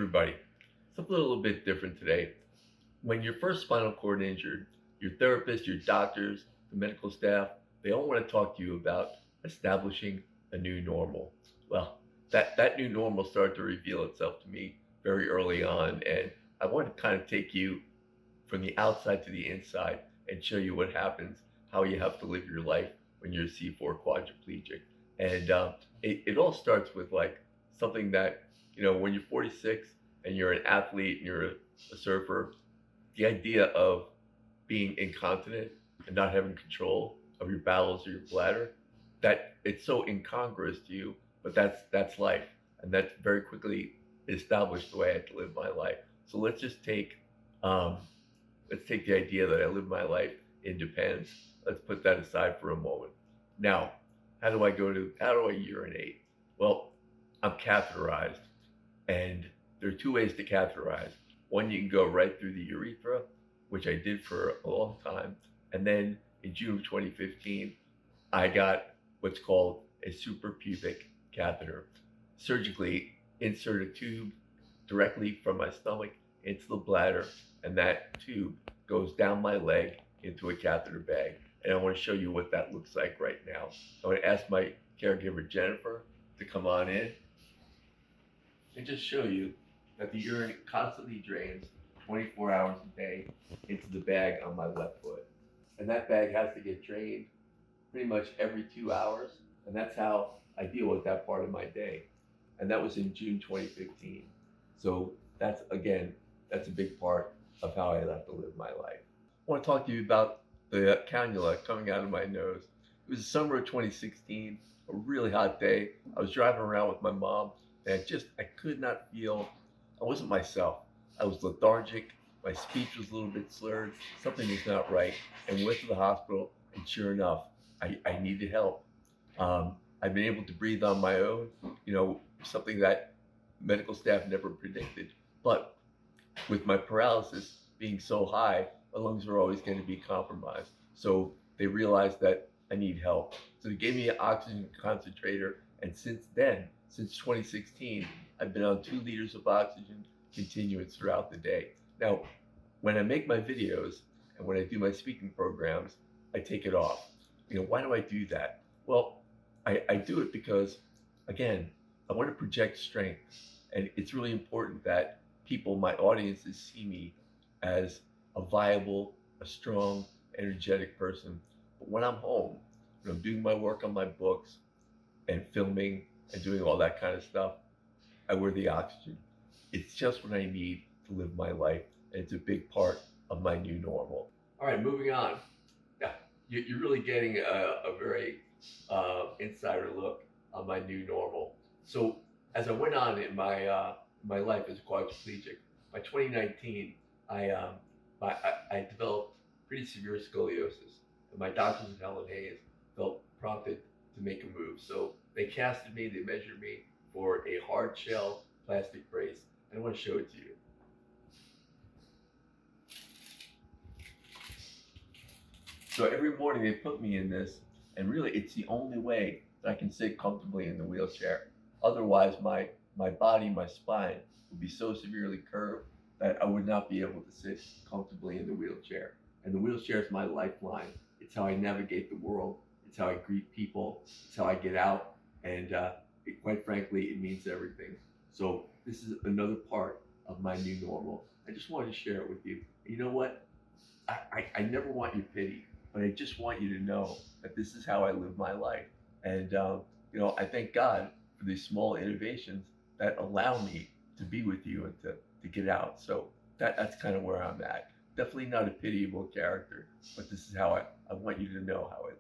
everybody, something a little bit different today. When you're first spinal cord injured, your therapist, your doctors, the medical staff, they all want to talk to you about establishing a new normal. Well, that new normal started to reveal itself to me very early on, and I want to kind of take you from the outside to the inside and show you what happens, how you have to live your life when you're a C4 quadriplegic. And it all starts with like something that, when you're 46 and you're an athlete and you're a surfer, the idea of being incontinent and not having control of your bowels or your bladder, that it's so incongruous to you, but that's life. And that's very quickly established the way I had to live my life. So um, let's take the idea that I live my life in depends. Let's put that aside for a moment. Now, how do I urinate? Well, I'm catheterized, and there are two ways to catheterize. One, you can go right through the urethra, which I did for a long time. And then in June of 2015, I got what's called a suprapubic catheter. Surgically insert a tube directly from my stomach into the bladder, and that tube goes down my leg into a catheter bag. And I want to show you what that looks like right now. I want to ask my caregiver, Jennifer, to come on in and just show you that the urine constantly drains 24 hours a day into the bag on my left foot. And that bag has to get drained pretty much every 2 hours. And that's how I deal with that part of my day. And that was in June 2015. So that's a big part of how I have to live my life. I want to talk to you about the cannula coming out of my nose. It was the summer of 2016, a really hot day. I was driving around with my mom, and I could not feel, I wasn't myself. I was lethargic, my speech was a little bit slurred, something was not right, and we went to the hospital, and sure enough, I needed help. I've been able to breathe on my own, something that medical staff never predicted. But with my paralysis being so high, my lungs are always going to be compromised. So they realized that I need help. So they gave me an oxygen concentrator. And since then, since 2016, I've been on 2 liters of oxygen continuous throughout the day. Now, when I make my videos and when I do my speaking programs, I take it off. Why do I do that? Well, I do it because, again, I want to project strength. And it's really important that people, my audiences, see me as a viable, a strong, energetic person. But when I'm home, when I'm doing my work on my books and filming and doing all that kind of stuff, I wear the oxygen. It's just what I need to live my life, and it's a big part of my new normal. All right, moving on. Yeah, you're really getting a very insider look on my new normal. So as I went on in my life as a quadriplegic, by 2019, I developed pretty severe scoliosis, and my doctors at Helen Hayes felt prompted to make a move. So they casted me, they measured me for a hard shell plastic brace, and I want to show it to you. So every morning they put me in this, and really it's the only way that I can sit comfortably in the wheelchair. Otherwise, my body, my spine would be so severely curved that I would not be able to sit comfortably in the wheelchair. And the wheelchair is my lifeline. It's how I navigate the world. It's how I greet people. It's how I get out. And quite frankly, it means everything. So this is another part of my new normal. I just wanted to share it with you. You know what? I never want your pity, but I just want you to know that this is how I live my life. And, I thank God for these small innovations that allow me to be with you and to get out. So that's kind of where I'm at. Definitely not a pitiable character, but this is how I want you to know how I live.